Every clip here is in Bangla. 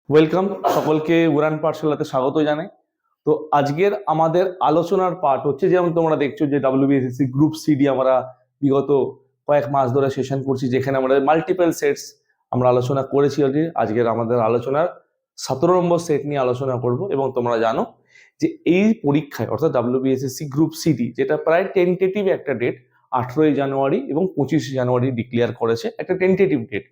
ওয়েলকাম সকলকে উড়ান পাঠশালাতে স্বাগত জানাই। তো আজকের আমাদের আলোচনার পার্ট হচ্ছে, যেমন তোমরা দেখছো যে WBSSC গ্রুপ সিডি আমরা বিগত কয়েক মাস ধরে সেশন করছি, যেখানে আমরা মাল্টিপল সেটস আমরা আলোচনা করেছি। আজকের আমাদের আলোচনার 17 নম্বর সেট নিয়ে আলোচনা করব। এবং তোমরা জানো যে এই পরীক্ষায় অর্থাৎ WBSSC গ্রুপ সিডি, যেটা প্রায় টেন্টেটিভ একটা ডেট, 18ই জানুয়ারি এবং 25শে জানুয়ারি ডিক্লেয়ার করেছে, একটা টেন্টেটিভ ডেট।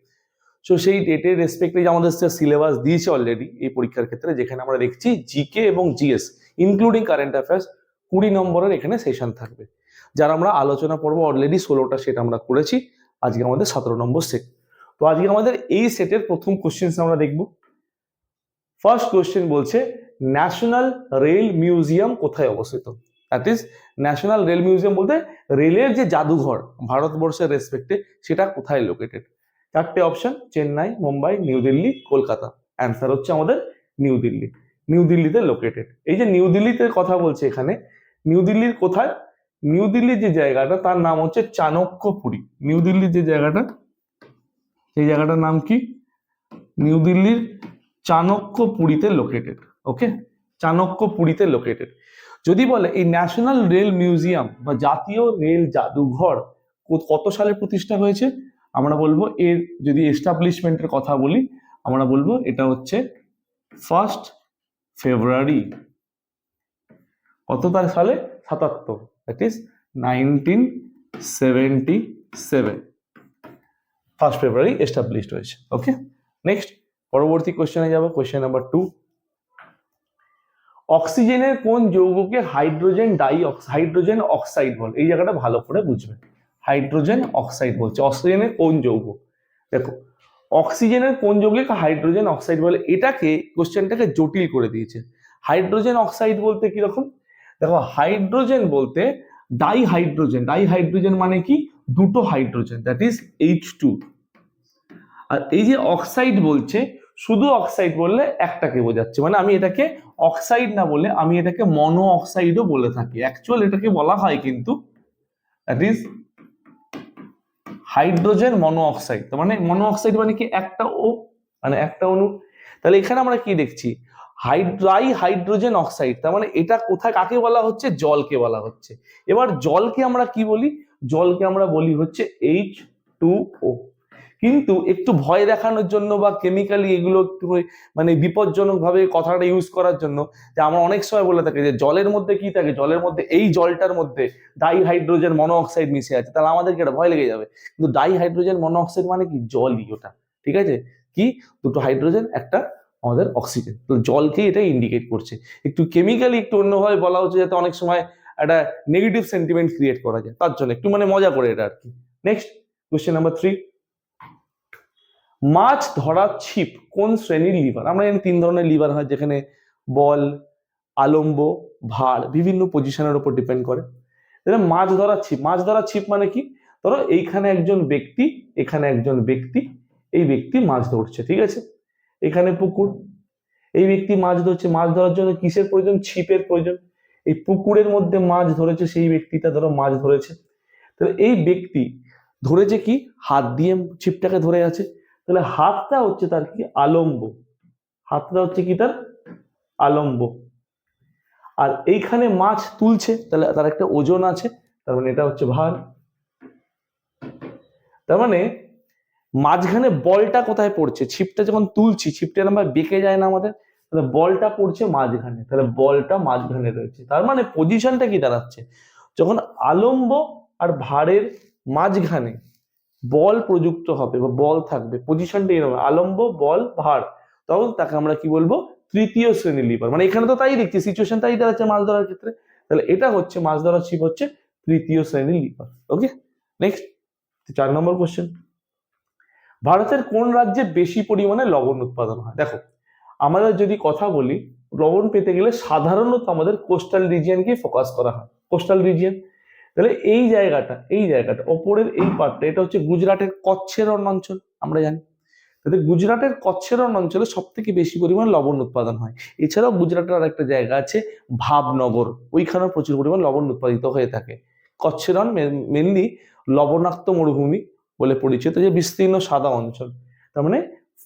সো সেই ডেটের রেসপেক্টে আমাদের সিলেবাস দিয়েছে অলরেডি এই পরীক্ষার ক্ষেত্রে, যেখানে আমরা দেখছি জিকে এবং জিএস ইনক্লুডিং কারেন্ট অ্যাফেয়ার্স 20 নম্বরের এখানে সেশন থাকবে, যার আমরা আলোচনা করবো। অলরেডি 16টা সেট আমরা করেছি, আজকে আমাদের 17 নম্বর সেট। তো আজকে আমাদের এই সেটের প্রথম কোশ্চেন আমরা দেখব। ফার্স্ট কোশ্চেন বলছে, ন্যাশনাল রেল মিউজিয়াম কোথায় অবস্থিত? That is national rail museum বলতে রেলের যে জাদুঘর ভারতবর্ষের রেসপেক্টে, সেটা কোথায় লোকেটেড? চারটে option: Chennai, Mumbai, new Delhi, Kolkata. Answer হচ্ছে আমাদের নিউ দিল্লি। নিউ দিল্লিতে লোকেটেড। এই যে নিউ দিল্লিতে কথা বলছে এখানে, নিউ দিল্লির কোথায়? নিউ দিল্লির যে জায়গাটা, তার নাম হচ্ছে চাণক্যপুরী। নিউ দিল্লির যে জায়গাটা, সেই জায়গাটার নাম কি? নিউ দিল্লির চাণক্যপুরীতে লোকেটেড। ওকে, চাণক্যপুরীতে লোকেটেড। যদি বলে এই ন্যাশনাল রেল মিউজিয়াম বা জাতীয় রেল জাদুঘর কত সালে প্রতিষ্ঠা হয়েছে, আমরা বলবো এর যদি এস্টাবলিশমেন্টের কথা বলি, আমরা বলবো এটা হচ্ছে 1 ফেব্রুয়ারি। কত সালে? 77। That is 1977। 1 ফেব্রুয়ারি এস্টাবলিশড হয়েছে। ওকে, নেক্সট পরবর্তী কোশ্চেনে যাব। কোশ্চেন নাম্বার 2, অক্সিজেনের কোন যৌগকে হাইড্রোজেন অক্সাইড বলে? এই জায়গাটা ভালো করে বুঝবে। হাইড্রোজেন অক্সাইড বলছে, অক্সিজেনের কোন যৌগ? দেখো, অক্সিজেনের কোন যৌগকে হাইড্রোজেন অক্সাইড বলে, এটাকে কোশ্চেনটাকে জটিল করে দিয়েছে। হাইড্রোজেন অক্সাইড বলতে কিরকম? দেখো, হাইড্রোজেন বলতে ডাইহাইড্রোজেন। ডাইহাইড্রোজেন মানে কি? দুটো হাইড্রোজেন, দ্যাট ইজ H2। আর এই যে অক্সাইড বলছে, শুধু অক্সাইড বললে একটাকে বোঝাচ্ছে, মানে আমি এটাকে অক্সাইড না বলে আমি এটাকে মনো অক্সাইডও বলে থাকি। অ্যাকচুয়াল এটাকে বলা হয় কিন্তু that is hydrogen mono oxide. তার মানে মনো অক্সাইড মানে কি? একটা ও, মানে একটা অণু। তাহলে এখানে আমরা কি দেখছি? Hydrogen oxide. তার মানে এটা কোথায়, কাকে বলা হচ্ছে? জলকে বলা হচ্ছে। এবার জলকে আমরা কি বলি? জলকে আমরা বলি হচ্ছে H2O। কিন্তু একটু ভয় দেখানোর জন্য বা কেমিক্যালি এগুলো একটু মানে বিপজ্জনক ভাবে কথাটা ইউজ করার জন্য, যে আমরা অনেক সময় বলে থাকি যে জলের মধ্যে কি থাকে, জলের মধ্যে এই জলটার মধ্যে ডাইহাইড্রোজেন মনোঅক্সাইড মিশে আছে, তাহলে আমাদেরকে এটা ভয় লেগে যাবে। কিন্তু ডাইহাইড্রোজেন মনোঅক্সাইড মানে কি? জলই ওটা। ঠিক আছে, কি? দুটো হাইড্রোজেন, একটা আমাদের অক্সিজেন। তো জলকে এটা ইন্ডিকেট করছে। একটু কেমিক্যালি একটু অন্যভাবে বলা হচ্ছে, যাতে অনেক সময় একটা নেগেটিভ সেন্টিমেন্ট ক্রিয়েট করা যায়, তার জন্য একটু মানে মজা করে এটা আর কি। নেক্সট কোশ্চেন নাম্বার 3, মাছ ধরার ছিপ কোন শ্রেণীর লিভার? আমরা জানি 3 ধরনের লিভার হয়, যেখানে বল, আলম্ব, ভার বিভিন্ন পজিশনের উপর ডিপেন্ড করে। মাছ ধরার ছিপ, মাছ ধরার ছিপ মানে কি? ধরো এইখানে একজন ব্যক্তি, এখানে একজন ব্যক্তি, এই ব্যক্তি মাছ ধরছে, ঠিক আছে? এখানে পুকুর, এই ব্যক্তি মাছ ধরছে। মাছ ধরার জন্য কিসের প্রয়োজন? ছিপের প্রয়োজন। এই পুকুরের মধ্যে মাছ ধরেছে সেই ব্যক্তিটা, ধরো মাছ ধরেছে। তাহলে এই ব্যক্তি ধরেছে কি? হাত দিয়ে ছিপটাকে ধরে আছে। তাহলে হাতটা হচ্ছে তার কি? আলম্ব। হাতটা হচ্ছে কি? তার আলম্ব। আর এইখানে মাছ তুলছে, তাহলে তার একটা ওজন আছে, তার মানে এটা হচ্ছে ভার। তার মানে মাঝখানে বলটা কোথায় পড়ছে? ছিপটা যখন তুলছি, ছিপটা আমরা বেঁকে যায় না আমাদের, তাহলে বলটা পড়ছে মাঝখানে, তাহলে বলটা মাঝখানে রয়েছে। তার মানে পজিশনটা কি দাঁড়াচ্ছে? যখন আলম্ব আর ভারের মাঝখানে বল প্রযুক্ত হবে বা বল থাকবে, পজিশনটা এরকম আলম্ব, বল, ভার, তখন তাকে আমরা কি বলবো? তৃতীয় শ্রেণীর লিভার। মানে এখানে তো তাই দেখছি, সিচুয়েশন তাই দাঁড়াচ্ছে মাছ ধরার ক্ষেত্রে। তাহলে এটা হচ্ছে মাছ ধরার ছিপ হচ্ছে তৃতীয় শ্রেণীর লিভার। ওকে, নেক্সট 4 নম্বর কোশ্চেন, ভারতের কোন রাজ্যে বেশি পরিমাণে লবণ উৎপাদন হয়? দেখো, আমাদের যদি কথা বলি, লবণ পেতে গেলে সাধারণত আমাদের কোস্টাল রিজিয়নকে ফোকাস করা হয়। কোস্টাল রিজিয়ন, তাহলে এই জায়গাটা ওপরের এই পার্টটা, এটা হচ্ছে গুজরাটের কচ্ছের রণ অঞ্চল, আমরা জানি। তাহলে গুজরাটের কচ্ছের রণ অঞ্চলে সব থেকে বেশি পরিমাণ লবণ উৎপাদন হয়। এছাড়াও গুজরাটের আর একটা জায়গা আছে ভাবনগর, ওইখানেও প্রচুর পরিমাণ লবণ উৎপাদিত হয়ে থাকে। কচ্ছের রণ মেনলি লবণাক্ত মরুভূমি বলে পরিচিত, যে বিস্তীর্ণ সাদা অঞ্চল। তার মানে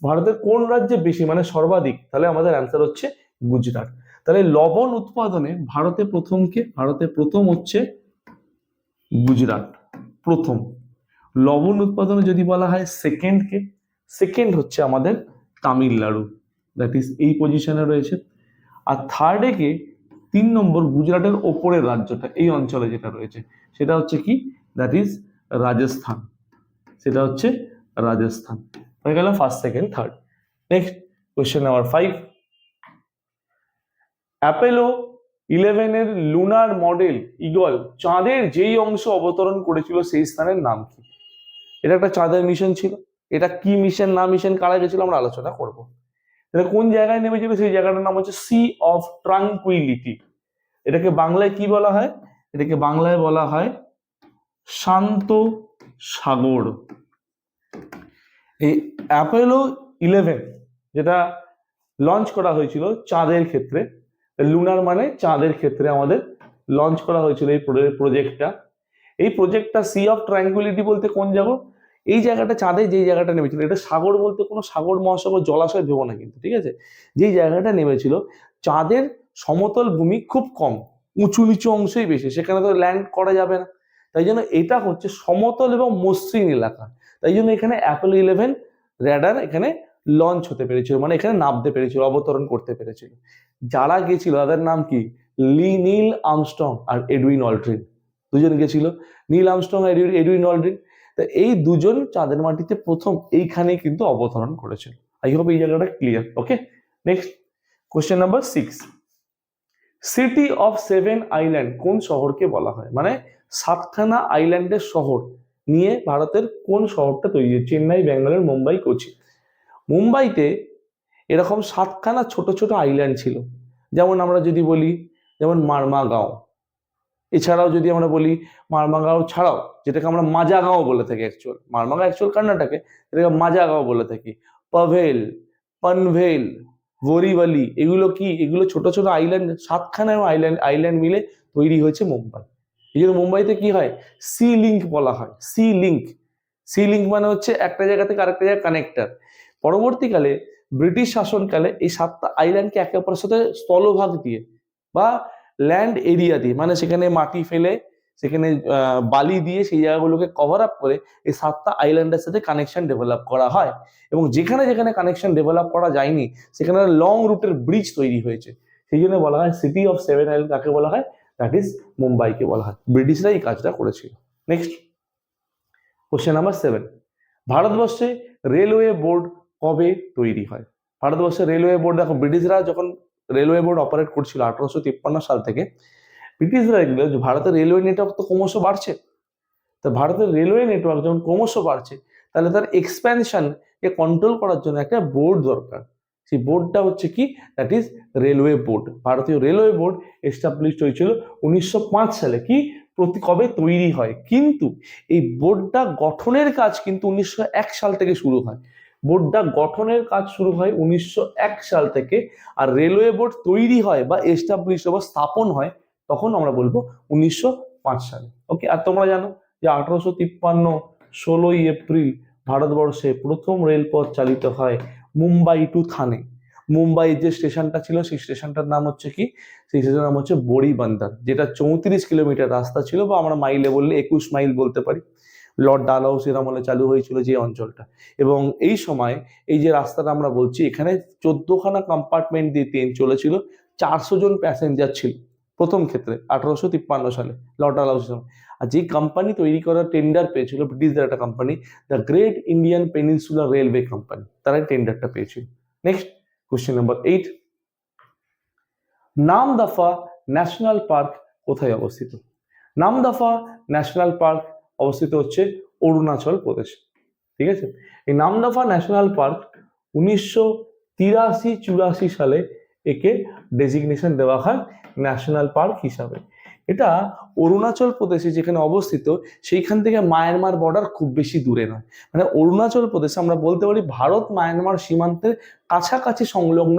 ভারতের কোন রাজ্যে বেশি মানে সর্বাধিক? তাহলে আমাদের অ্যান্সার হচ্ছে গুজরাট। তাহলে লবণ উৎপাদনে ভারতে প্রথম কে? ভারতে প্রথম হচ্ছে গুজরাট প্রথম। লবণ উৎপাদনে যদি বলা হয় সেকেন্ড কে? সেকেন্ড হচ্ছে আমাদের তামিলনাড়ু, দ্যাট ইজ এই পজিশনে রয়েছে। আর থার্ডে কে? 3 নম্বর গুজরাটের ওপরের রাজ্যটা এই অঞ্চলে যেটা রয়েছে সেটা হচ্ছে কি? That is Rajasthan. সেটা হচ্ছে রাজস্থান। হয়ে গেল first, second, third. Next question number 5। Apollo 11 এর লুনার মডেল ইগল চাঁদের যেই অংশ অবতরণ করেছিল সেই স্থানের নাম কি? এটা একটা চাঁদের মিশন ছিল। এটা কি মিশন, না মিশন, কারা গেছিল আমরা আলোচনা করব। এটা কোন জায়গায় নেমেছিল? সেই জায়গাটার নাম হচ্ছে সি অফ ট্রাঙ্কুইলিটি। এটাকে বাংলায় কি বলা হয়? এটাকে বাংলায় বলা হয় শান্ত সাগর। এই অ্যাপোলো 11 যেটা লঞ্চ করা হয়েছিল চাঁদের ক্ষেত্রে, লুনার মানে চাঁদের ক্ষেত্রে আমাদের লঞ্চ করা হয়েছিল এই প্রজেক্টটা। এই প্রজেক্টটা সি অফ ট্রাঙ্কুইলিটি বলতে কোন জায়গা? এই জায়গাটা চাঁদে যেই জায়গাটা নেমেছিল, এটা সাগর বলতে কোনো সাগর মহাসাগর জলাশয় ভেবো না কিন্তু, ঠিক আছে? যেই জায়গাটা নেমেছিল চাঁদের সমতল ভূমি খুব কম, উঁচু নিচু অংশই বেশি, সেখানে তো ল্যান্ড করা যাবে না। তাই জন্য এটা হচ্ছে সমতল এবং মসৃণ এলাকা। তাই জন্য এখানে অ্যাপোলো 11 র্যাডার এখানে লঞ্চ হতে পেরেছিল, মানে এখানে নামতে পেরেছিল, অবতরণ করতে পেরেছিল। যারা গেছিল তাদের নাম কি? নীল আর্মস্ট্রং আর এডউইন অলড্রিন, দুজন গেছিল, নীল আর্মস্ট্রং আর এডউইন অলড্রিন। তা এই দুজন চাঁদের মাটিতে প্রথম এইখানে কিন্তু অবতরণ করেছিল। আই হোপ এই জায়গাটা clear. Okay, next question number 6। City of 7 island কোন শহরকে বলা হয়? মানে 7খানা আইল্যান্ডের শহর নিয়ে ভারতের কোন শহরটা তৈরি হয়েছে? চেন্নাই, ব্যাঙ্গালোর, মুম্বাই, কোচি। মুম্বাইতে এরকম 7খানা ছোট ছোট আইল্যান্ড ছিল। যেমন আমরা যদি বলি, যেমন মারমাগাঁও, এছাড়াও যদি আমরা বলি মারমাগাঁও ছাড়াও যেটাকে আমরা মাজাগাঁও বলে থাকি, মারমাগাঁও অ্যাকচুয়াল কর্ণাটকে, এটাকে মাজাগাঁও বলে থাকি, পভেল, পনভেল, বোরিভালি, এগুলো কি? এগুলো ছোট ছোট আইল্যান্ড, 7খানা আইল্যান্ড মিলে তৈরি হয়েছে মুম্বাই। এই জন্য মুম্বাইতে কি হয়? সি লিঙ্ক বলা হয়, সি লিঙ্ক। সি লিঙ্ক মানে হচ্ছে একটা জায়গা থেকে আরেকটা জায়গায় কানেক্টার। পরবর্তীকালে ব্রিটিশ শাসনকালে এই 7টা আইল্যান্ডকে একে অপরের সাথে স্থলভাগ দিয়ে বা ল্যান্ড এরিয়া দিয়ে, মানে সেখানে মাটি ফেলে, সেখানে বালি দিয়ে সেই জায়গাগুলোকে কভার আপ করে এই 7টা আইল্যান্ডের সাথে কানেকশন ডেভেলপ করা হয়। এবং যেখানে যেখানে কানেকশন ডেভেলপ করা যায়নি সেখানে লং রুটের ব্রিজ তৈরি হয়েছে। সেই জন্য বলা হয় সিটি অফ 7 আইল্যান্ড কাকে বলা হয়? দ্যাট ইজ মুম্বাইকে বলা হয়। ব্রিটিশরা এই কাজটা করেছিল। Next question number 7। ভারতবর্ষে রেলওয়ে বোর্ড কবে তৈরি হয়? ভারতবর্ষে রেলওয়ে বোর্ড, দেখো ব্রিটিশরা যখন রেলওয়ে বোর্ড অপারেট করছিল 1853 সাল থেকে, ব্রিটিশরা দেখলো যে ভারতের রেলওয়ে নেটওয়ার্ক তো ক্রমশ বাড়ছে। তো ভারতের রেলওয়ে নেটওয়ার্ক যখন ক্রমশ বাড়ছে, তাহলে তার এক্সপ্যানশনকে কন্ট্রোল করার জন্য একটা বোর্ড দরকার। সেই বোর্ডটা হচ্ছে কি? That is railway board. ভারতীয় রেলওয়ে বোর্ড এস্টাবলিশড হয়েছিল 1905 সালে। কি কবে তৈরি হয়? কিন্তু এই বোর্ডটা গঠনের কাজ কিন্তু 1901 সাল থেকে শুরু হয়। বোর্ডটা গঠনের কাজ শুরু হয় 1901 সাল থেকে, আর রেলওয়ে বোর্ড তৈরি হয় বা এস্টাবলিশ বা স্থাপন হয় তখন আমরা বলবো 1905 সালে। ওকে, আর তোমরা জানো যে 1853 16ই এপ্রিল ভারতবর্ষে প্রথম রেলপথ চালিত হয় মুম্বাই টু থানে। মুম্বাই যে স্টেশনটা ছিল সেই স্টেশনটার নাম হচ্ছে কি? সেই স্টেশনের নাম হচ্ছে বোরিবন্দর, যেটা 34 কিলোমিটার রাস্তা ছিল, বা আমরা মাইলে বললে 21 মাইল বলতে পারি। লর্ড ডালহাউসির আমলে চালু হয়েছিল যে অঞ্চলটা। এবং এই সময় এই যে রাস্তাটা আমরা বলছি, এখানে 14খানা কম্পার্টমেন্ট দিয়ে ট্রেন চলেছিল, 400 জন প্যাসেঞ্জার ছিল প্রথম ক্ষেত্রে 1853 সালে লর্ড ডালহাউসির সময়। আর যে কোম্পানি তৈরি করার টেন্ডার পেয়েছিল, ব্রিটিশদের একটা company, the great Indian peninsular railway company, তারাই টেন্ডারটা পেয়েছিল। Next question number 8। Namdapha national park কোথায় অবস্থিত? নামদফা ন্যাশনাল পার্ক অবস্থিত হচ্ছে অরুণাচল প্রদেশ। ঠিক আছে, এই নামদফা ন্যাশনাল পার্ক 1983-84 সালে একে ডেজিগনেশন দেওয়া হয় ন্যাশনাল পার্ক হিসাবে। এটা অরুণাচল প্রদেশে যেখানে অবস্থিত, সেইখান থেকে মায়ানমার বর্ডার খুব বেশি দূরে নয়। মানে অরুণাচল প্রদেশ আমরা বলতে পারি ভারত মায়ানমার সীমান্তের কাছাকাছি সংলগ্ন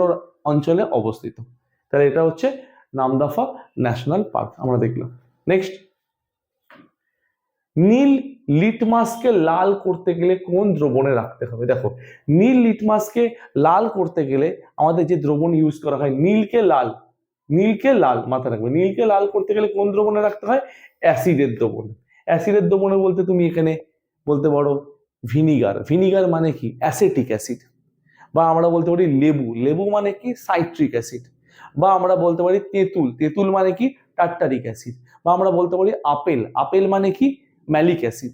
অঞ্চলে অবস্থিত। তাহলে এটা হচ্ছে নামদফা ন্যাশনাল পার্ক আমরা দেখলাম। নেক্সট, নীল লিটমাসকে লাল করতে গেলে কোন দ্রবণে রাখতে হবে? দেখো, নীল লিটমাসকে লাল করতে গেলে আমাদের যে দ্রবণ ইউজ করা হয়, নীলকে লাল মাথায় রাখবে, নীলকে লাল করতে গেলে কোন দ্রবণে রাখতে হয়? অ্যাসিডের দ্রবণে। অ্যাসিডের দ্রবণে বলতে তুমি এখানে বলতে পারো ভিনিগার। ভিনিগার মানে কি? Acetic acid. বা আমরা বলতে পারি লেবু। লেবু মানে কি? Citric acid. বা আমরা বলতে পারি তেঁতুল। তেঁতুল মানে কি? Tartaric acid. বা আমরা বলতে পারি আপেল। আপেল মানে কি? Malic acid.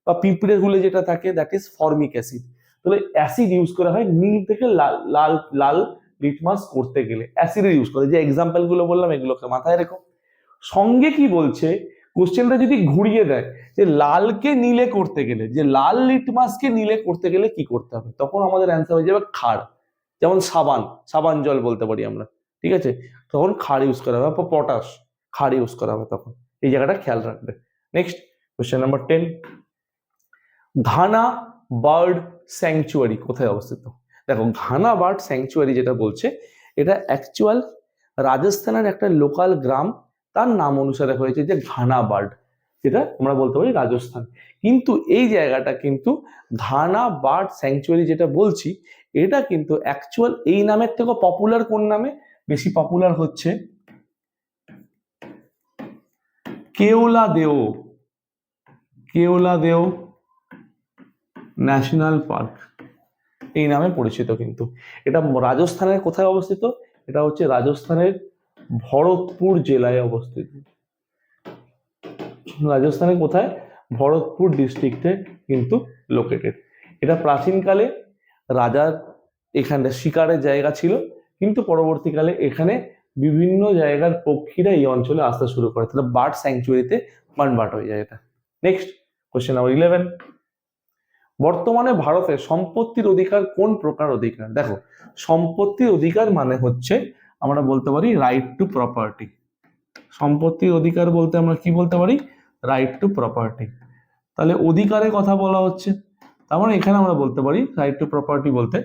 বা পিঁপড়ের হুলে যেটা থাকে দ্যাট ইজ ফর্মিক অ্যাসিড। তাহলে অ্যাসিড ইউজ করা হয় নীল থেকে লাল লাল লাল লিটমাস করতে গেলে অ্যাসিডের ইউজ করে। যে এক্সাম্পল গুলো বললাম এগুলোকে মাথায় রেখো। সঙ্গে কি বলছে, কোশ্চেনটা যদি ঘুরিয়ে দেয় যে লালকে নীলে করতে গেলে, যে লাল লিটমাসকে নীলে করতে গেলে কি করতে হবে, তখন আমাদের অ্যান্সার হয়ে যাবে ক্ষার। যেমন সাবান, সাবান জল বলতে পারি আমরা, ঠিক আছে? তখন ক্ষার ইউজ করা হবে, বা পটাশ, ক্ষার ইউজ করা হবে তখন। এই জায়গাটা খেয়াল রাখবে। Next question number 10, Ghana bird sanctuary কোথায় অবস্থিত? দেখো, ঘানা বার্ড স্যাংচুয়ারি যেটা বলছে, এটা অ্যাকচুয়াল রাজস্থানের একটা লোকাল গ্রাম, তার নাম অনুসারে হয়েছে যে ঘানা বার্ড, যেটা আমরা বলতে পারি রাজস্থান। কিন্তু এই জায়গাটা কিন্তু ঘানা বার্ড স্যাংচুয়ারি যেটা বলছি, এটা কিন্তু অ্যাকচুয়াল এই নামের থেকে পপুলার কোন নামে? বেশি পপুলার হচ্ছে কেওলাদেও, কেওলাদেও ন্যাশনাল পার্ক এই নামে পরিচিত। কিন্তু এটা রাজস্থানের কোথায় অবস্থিত? এটা হচ্ছে রাজস্থানের ভরতপুর জেলায় অবস্থিত। রাজস্থানের কোথায়? ভরতপুর ডিস্ট্রিক্টে কিন্তু লোকেটেড। এটা প্রাচীনকালে রাজার এখানে শিকারের জায়গা ছিল, কিন্তু পরবর্তীকালে এখানে বিভিন্ন জায়গার পক্ষীরা এই অঞ্চলে আসতে শুরু করে, তাহলে বার্ড স্যাংচুয়ারিতে কনভার্ট হয়ে যায় এটা। নেক্সট কোশ্চেন নাম্বার 11, বর্তমানে ভারতে সম্পত্তির অধিকার কোন প্রকার অধিকার? দেখো, সম্পত্তির অধিকার মানে হচ্ছে আমরা বলতে পারি রাইট টু প্রপার্টি। সম্পত্তির অধিকার বলতে আমরা কি বলতে পারি? Right two property. তাহলে অধিকারের কথা বলা হচ্ছে, তার মানে এখানে আমরা বলতে পারি রাইট টু প্রপার্টি বলতে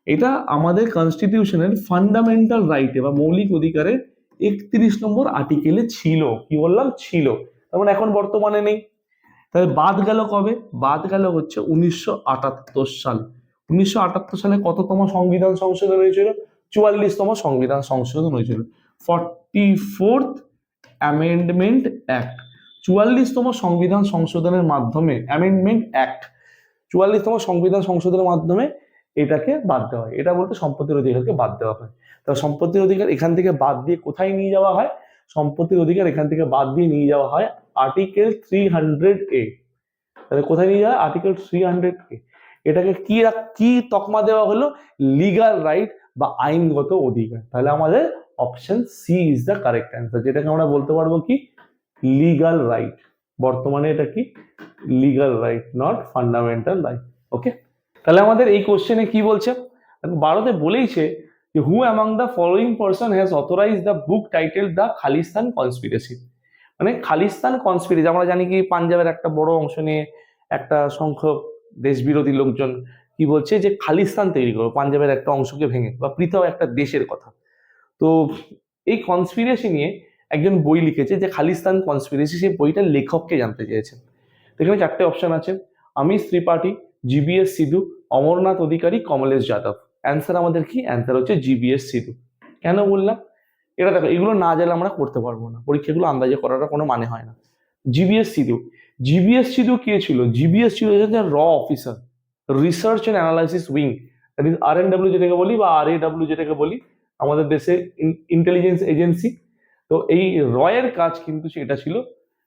এটা আমাদের কনস্টিটিউশনের ফান্ডামেন্টাল রাইটে বা মৌলিক অধিকারের 31 নম্বর আর্টিকেলে ছিল। কি বললাম? ছিল। তার মানে এখন বর্তমানে নেই। তাহলে বাদ গেল কবে? বাদ গেল হচ্ছে 1978 সাল। 1978 সালে কততম সংবিধান সংশোধন হয়েছিল? 44তম সংবিধান সংশোধন হয়েছিল, 44th অ্যামেন্ডমেন্ট অ্যাক্ট। 44তম সংবিধান সংশোধনের মাধ্যমে, অ্যামেন্ডমেন্ট অ্যাক্ট, 44তম সংবিধান সংশোধনের মাধ্যমে এটাকে বাদ দেওয়া হয়। এটা বলতে সম্পত্তির অধিকারকে বাদ দেওয়া হয়। তাহলে সম্পত্তির অধিকার এখান থেকে বাদ দিয়ে কোথায় নিয়ে যাওয়া হয়? সম্পত্তির অধিকার এখান থেকে বাদ দিয়ে নিয়ে যাওয়া হয় আর্টিকেল 300A। তাহলে কোথায় নিয়ে যাওয়া? Article 300A। এটাকে কি কি তকমা দেওয়া হলো? লিগাল রাইট বা আইনগত অধিকার। তাহলে আমাদের option C is the correct answer, যেটাকে আমরা বলতে পারবো কি? Legal right. বর্তমানে এটা কি? Legal right, not fundamental right. Okay, তাহলে আমাদের এই কোশ্চেনে কি বলছে? ভারতে বলেইছে যে who among the following person has authorise the book title the Khalistan conspiracy. মানে খালিস্তান কনস্পিরেসি, আমরা জানি কি পাঞ্জাবের একটা বড় অংশ নিয়ে একটা সংখ্যক দেশ বিরোধী লোকজন কি বলছে যে খালিস্তান তৈরি করো, পাঞ্জাবের একটা অংশকে ভেঙে, বা পৃথক একটা দেশের কথা। তো এই কনস্পিরেসি নিয়ে একজন বই লিখেছে যে খালিস্তান কনস্পিরেসি, সেই বইটার লেখককে জানতে চেয়েছেন। এখানে 4টে অপশন আছে, আমিষ ত্রিপাঠী, জিবিএস সিধু, অমরনাথ অধিকারী, কমলেশ যাদব। অ্যান্সার আমাদের কি? অ্যান্সার হচ্ছে জিবিএস সিধু। কেন বললাম? এটা দেখো, এগুলো না জানলে আমরা করতে পারবো না, পরীক্ষাগুলো আন্দাজে করার কোনো মানে হয় না। জিবিএস সিধু, জিবিএস সিধু কে ছিল? জিবিএস ছিল র officer, research and analysis wing, that is RNW যেটাকে বলি, বা RAW যেটাকে বলি, আমাদের দেশে ইন্টেলিজেন্স এজেন্সি। তো এই রয়ের কাজ কিন্তু সেটা ছিল,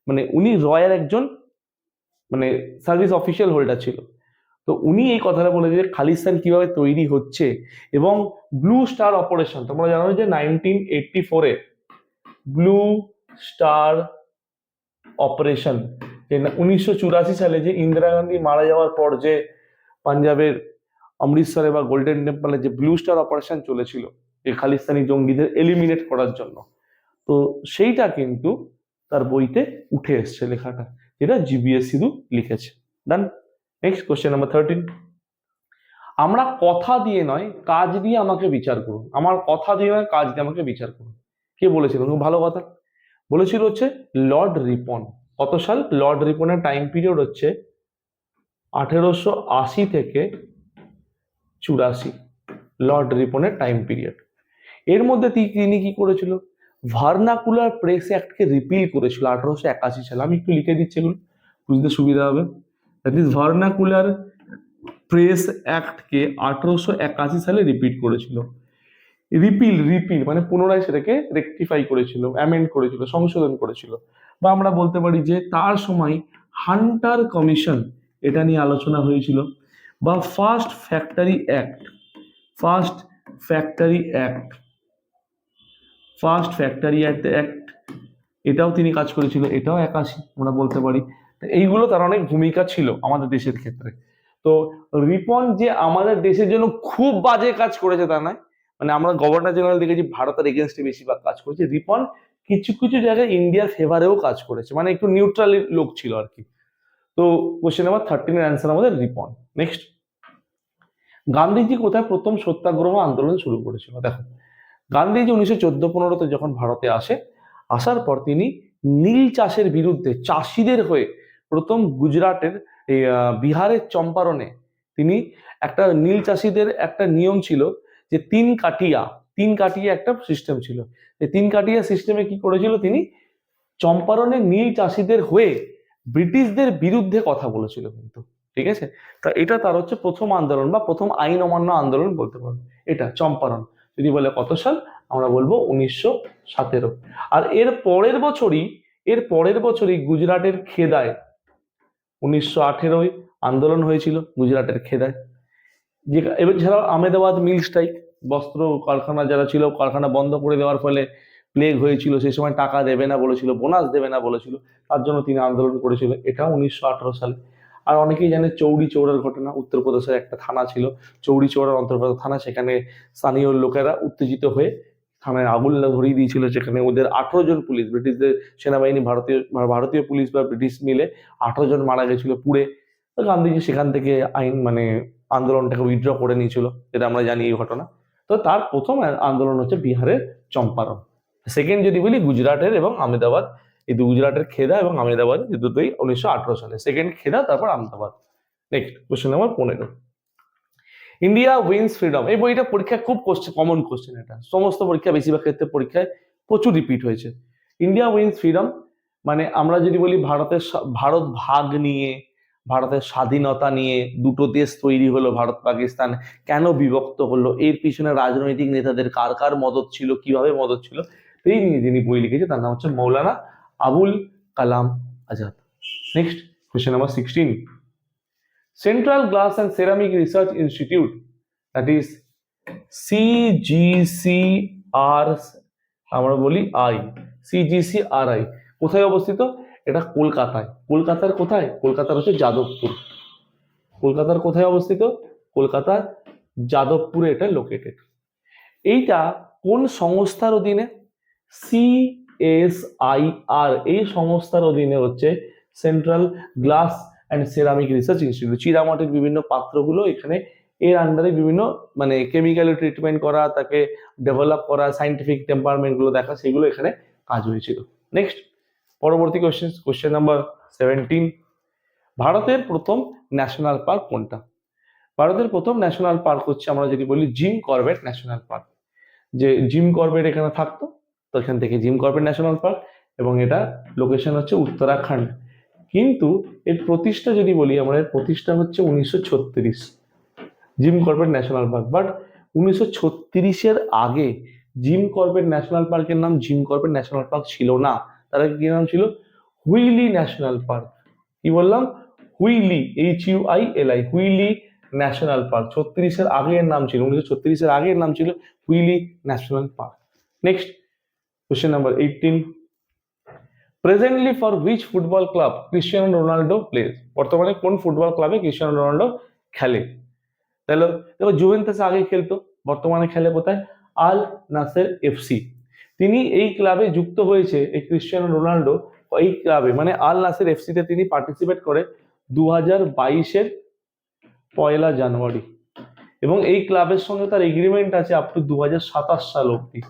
মানে উনি রয়ের একজন মানে সার্ভিস অফিসিয়াল হোল্ডার ছিল। তো উনি এই কথাটা বলে যে খালিস্তান কিভাবে তৈরি হচ্ছে, এবং ব্লু স্টার অপারেশন, তোমরা জানো যে 1984-এ ব্লু স্টার অপারেশন, যে 1984 সালে যে ইন্দিরা গান্ধী মারা যাওয়ার পর যে পাঞ্জাবের অমৃতসরে বা গোল্ডেন টেম্পলে যে ব্লু স্টার অপারেশন চলেছিল এই খালিস্তানি জঙ্গিদের এলিমিনেট করার জন্য, তো সেইটা কিন্তু তার বইতে উঠে এসছে লেখাটা, যেটা জিবিএস সিধু লিখেছে। ডান। নেক্সট কোশ্চেন নাম্বার 13, আমরা কথা দিয়ে নয় কাজ দিয়ে আমাকে বিচার করুন। আমার কথা দিয়ে নয় কাজ দিয়ে আমাকে বিচার করুন, কে বলেছিল? খুব ভালো কথা বলেছিল হচ্ছে লর্ড রিপন। কত সাল? লর্ড রিপনের টাইম পিরিয়ড হচ্ছে 1880 থেকে 84, লর্ড রিপনের টাইম পিরিয়ড। এর মধ্যে তিনি কি করেছিল? ভার্নাকুলার প্রেস অ্যাক্টকে রিপিল করেছিল 1881 সালে। আমি একটু লিখে দিচ্ছি, এগুলো বুঝতে সুবিধা হবে। দ্যাট ইজ ভার্নাকুলার প্রেস অ্যাক্টকে 1881 সালে রিপিট করেছিল। রিপিল মানে পুনরায় সেটাকে রেকটিফাই করেছিল, অ্যামেন্ড করেছিল, সংশোধন করেছিল। বা আমরা বলতে পারি যে তার সময় হান্টার কমিশন এটা নিয়ে আলোচনা হয়েছিল। বা first factory act, first factory act, first factory act, এটাও তিনি কাজ করেছিল, এটাও 81 আমরা বলতে পারি। এইগুলো তার অনেক ভূমিকা ছিল আমাদের দেশের ক্ষেত্রে। তো রিপন যে আমাদের দেশের জন্য খুব বাজে কাজ করেছে তা নয়, মানে আমরা গভর্নর জেনারেল দেখেছি ভারতের এগেনস্টে বেশিরভাগ কাজ করেছে। রিপন কিছু কিছু জায়গায় ইন্ডিয়ার ফেভারেও কাজ করেছে, মানে একটু নিউট্রাল লোক ছিল আর কি। তো কোশ্চেন নাম্বার 13 এর অ্যান্সার আমাদের রিপন। নেক্সট, গান্ধীজি কোথায় প্রথম সত্যাগ্রহ আন্দোলন শুরু করেছিল? দেখো, গান্ধীজি 1914-15 যখন ভারতে আসার পর তিনি নীল চাষের বিরুদ্ধে, চাষিদের হয়ে প্রথম গুজরাটের বিহারের চম্পারণে তিনি একটা নীল চাষিদের একটা নিয়ম ছিল যে তিন কাটিয়া একটা সিস্টেম ছিল। এই তিন কাটিয়া সিস্টেমে কি করেছিল? তিনি চম্পারণে নীল চাষিদের হয়ে ব্রিটিশদের বিরুদ্ধে কথা বলেছিল কিন্তু, ঠিক আছে। তা এটা তার হচ্ছে প্রথম আন্দোলন বা প্রথম আইন অমান্য আন্দোলন বলতে পারবো, এটা চম্পারণ। যদি বলে কত সাল, আমরা বলবো 1917। আর এর পরের বছরই গুজরাটের খেদায় 1918 আন্দোলন হয়েছিল গুজরাটের খেদায়। যে এছাড়াও আহমেদাবাদ মিল স্ট্রাইক, বস্ত্র কারখানা যারা ছিল কারখানা বন্ধ করে দেওয়ার ফলে প্লেগ হয়েছিল, সেই সময় টাকা দেবে না বলেছিল, বোনাস দেবে না বলেছিল, তার জন্য তিনি আন্দোলন করেছিল, এটাও 1918 সালে। আর অনেকেই জানে চৌরি চৌরার ঘটনা, উত্তরপ্রদেশের একটা থানা ছিল চৌরি চৌরার অন্তর্গত থানা, সেখানে স্থানীয় লোকেরা উত্তেজিত হয়ে থানায় আগুন ধরিয়ে দিয়েছিল, যেখানে ওদের 18 জন পুলিশ, ব্রিটিশদের সেনাবাহিনী, ভারতীয় পুলিশ বা ব্রিটিশ মিলে 18 জন মারা গেছিল পুড়ে। তো গান্ধীজি সেখান থেকে আন্দোলনটাকে উইথড্র করে নিয়েছিল, যেটা আমরা জানি এই ঘটনা। তো তার প্রথম আন্দোলন হচ্ছে বিহারের চম্পারণ। সেকেন্ড যদি বলি গুজরাটের এবং আহমেদাবাদ, এই গুজরাটের খেদা এবং আহমেদাবাদ এই দুটোই 1918 সালে, সেকেন্ড খেদা তারপর Ahmedabad. Next question number 15, India wins freedom. এই বইটা পরীক্ষা খুব কমন কোশ্চেন, এটা সমস্ত পরীক্ষা, বেশিরভাগ ক্ষেত্রে পরীক্ষায় প্রচুর রিপিট হয়েছে। ইন্ডিয়া উইন্স ফ্রিডম মানে আমরা যদি বলি ভারত ভাগ নিয়ে, ভারতের স্বাধীনতা নিয়ে দুটো দেশ তৈরি হলো, ভারত পাকিস্তান কেন বিভক্ত হলো, এর পিছনে রাজনৈতিক নেতাদের কার কার মদত ছিল, কিভাবে মদত ছিল, এই নিয়ে যিনি বই লিখেছে তার নাম হচ্ছে Maulana Abul Kalam Azad. Next question number 16, central glass and ceramic research institute, that is CGCR, আমরা বলি CGCRI, কোথায় অবস্থিত? এটা কলকাতায়। কলকাতার কোথায়? কলকাতার হচ্ছে যাদবপুর। কলকাতার কোথায় অবস্থিত? কলকাতার যাদবপুরে এটা লোকেটেড। এইটা কোন সংস্থার অধীনে? CSIR, এই সংস্থার অধীনে হচ্ছে central glass and ceramic research institute. চীনামাটির বিভিন্ন পাত্রগুলো এখানে এর আন্ডারে বিভিন্ন মানে কেমিক্যালি ট্রিটমেন্ট করা, তাকে ডেভেলপ করা, সাইন্টিফিক টেম্পারমেন্ট গুলো দেখা, সেগুলো এখানে কাজ হয়েছিল। নেক্সট পরবর্তী কোশ্চেন নাম্বার 17, ভারতের প্রথম ন্যাশনাল পার্ক কোনটা? ভারতের প্রথম ন্যাশনাল পার্ক হচ্ছে, আমরা যদি বলি জিম করবেট ন্যাশনাল পার্ক। যে জিম করবেট এখানে থাকতো, তো এখান থেকে জিম করবেট ন্যাশনাল পার্ক, এবং এটা লোকেশন হচ্ছে উত্তরাখণ্ড। কিন্তু এর প্রতিষ্ঠা যদি বলি আমরা, এর প্রতিষ্ঠা হচ্ছে 1936, Jim Corbett National Park. But 1936-এর আগে জিম করবেট ন্যাশনাল পার্কের নাম জিম করবেট ন্যাশনাল পার্ক ছিল না, তার আগে কি নাম ছিল? Hailey National Park. কি বললাম? Hailey, HUILI, Hailey National Park. 36-এর আগে এর নাম ছিল, 1936-এর আগে এর নাম ছিল Hailey National Park. Next question number 18, presently for which football club Cristiano Ronaldo plays? বর্তমানে কোন ফুটবল ক্লাবে ক্রিস্টিয়ানো রোনাল্ডো খেলে? তাহলে দেখো, জুভেন্টাসে আগে খেলতো, বর্তমানে খেলে কোথায়? আল নাসের FC। তিনি এই ক্লাবে যুক্ত হয়েছে, এই ক্রিস্টিয়ানো রোনাল্ডো এই ক্লাবে মানে আল নাসের FC তে তিনি পার্টিসিপেট করে 2022-এর 1 জানুয়ারি, এবং এই ক্লাবের সঙ্গে তার এগ্রিমেন্ট আছে আপ টু 2027 সাল অব্দি।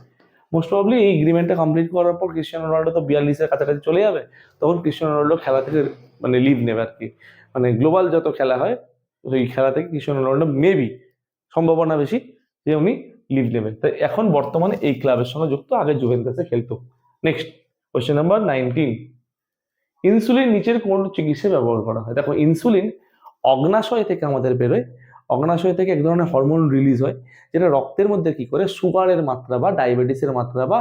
মোস্ট প্রবাবলি এই এগ্রিমেন্টটা কমপ্লিট করার পর ক্রিস্টিয়ানো রোনাল্ডো তো 42-এর কাছাকাছি চলে যাবে, তখন ক্রিস্টিয়ানো রোনাল্ডো খেলা থেকে মানে লিভ নেবে আর কি, মানে গ্লোবাল যত খেলা হয় ওই খেলা থেকে ক্রিস্টিয়ানো রোনাল্ডো মেবি, সম্ভাবনা বেশি যে উনি লিভ নেবেন। তাই এখন বর্তমানে এই ক্লাবের সঙ্গে যুক্ত, আগে জুভেন্টাসে খেলতো। নেক্সট কোশ্চেন নাম্বার 19, ইনসুলিন নিচের কোন চিকিৎসায় ব্যবহার করা হয়? দেখো ইনসুলিন অগ্নাশয় থেকে আমাদের বেরোয়, অগ্নাশয় থেকে এক ধরনের হরমোন রিলিজ হয়, যেটা রক্তের মধ্যে কি করে সুগারের মাত্রা বা ডায়াবেটিসের মাত্রা বা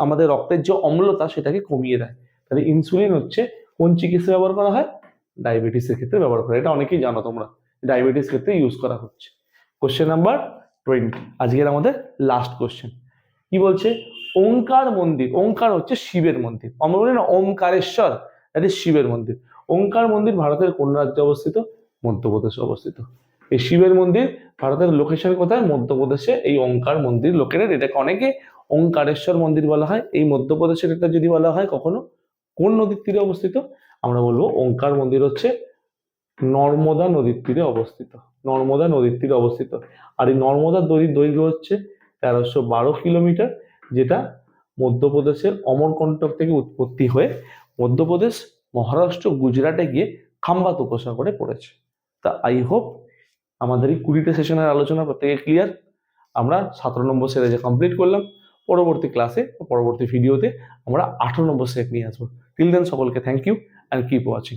আমাদের রক্তের যে অম্লতা সেটাকে কমিয়ে দেয়। তাহলে ইনসুলিন হচ্ছে কোন চিকিৎসা ব্যবহার করা হয়? ডায়াবেটিসের ক্ষেত্রে ব্যবহার করা হয়। এটা অনেকেই জানো তোমরা, ডায়াবেটিস ক্ষেত্রে ইউজ করা হচ্ছে। কোশ্চেন নাম্বার 20, আজকের আমাদের লাস্ট কোশ্চেন। কি বলছে? ওঙ্কার মন্দির, ওঙ্কার হচ্ছে শিবের মন্দির, আমরা বলি না ওমকারেশ্বর, দ্যাট ইজ শিবের মন্দির। ওঙ্কার মন্দির ভারতের কোন রাজ্যে অবস্থিত? মধ্যপ্রদেশে অবস্থিত। এই শিবের মন্দির ভারতের লোকেশন কোথায়? মধ্যপ্রদেশে এই ওঙ্কার মন্দির লোকেটেড। এটাকে অনেকে ওঙ্কারেশ্বর মন্দির বলা হয়। এই মধ্যপ্রদেশের এটা যদি বলা হয় কখনো কোন নদীর তীরে অবস্থিত, আমরা বলবো ওঙ্কার মন্দির হচ্ছে নর্মদা নদীর তীরে অবস্থিত, নর্মদা নদীর তীরে অবস্থিত। আর এই নর্মদা নদীর দৈর্ঘ্য হচ্ছে 1312 কিলোমিটার, যেটা মধ্যপ্রদেশের অমরকন্টক থেকে উৎপত্তি হয়ে মধ্যপ্রদেশ, মহারাষ্ট্র, গুজরাটে গিয়ে খাম্বাত উপসাগরে পড়েছে। তা আই হোপ আমাদের এই 20টা সেশনের আলোচনা প্রত্যেকে ক্লিয়ার। আমরা 17 নম্বর সিরিজে কমপ্লিট করলাম। পরবর্তী ক্লাসে, পরবর্তী ভিডিওতে আমরা 18 নম্বর সেট নিয়ে আসবো। টিল দেন সকলকে thank you and keep watching.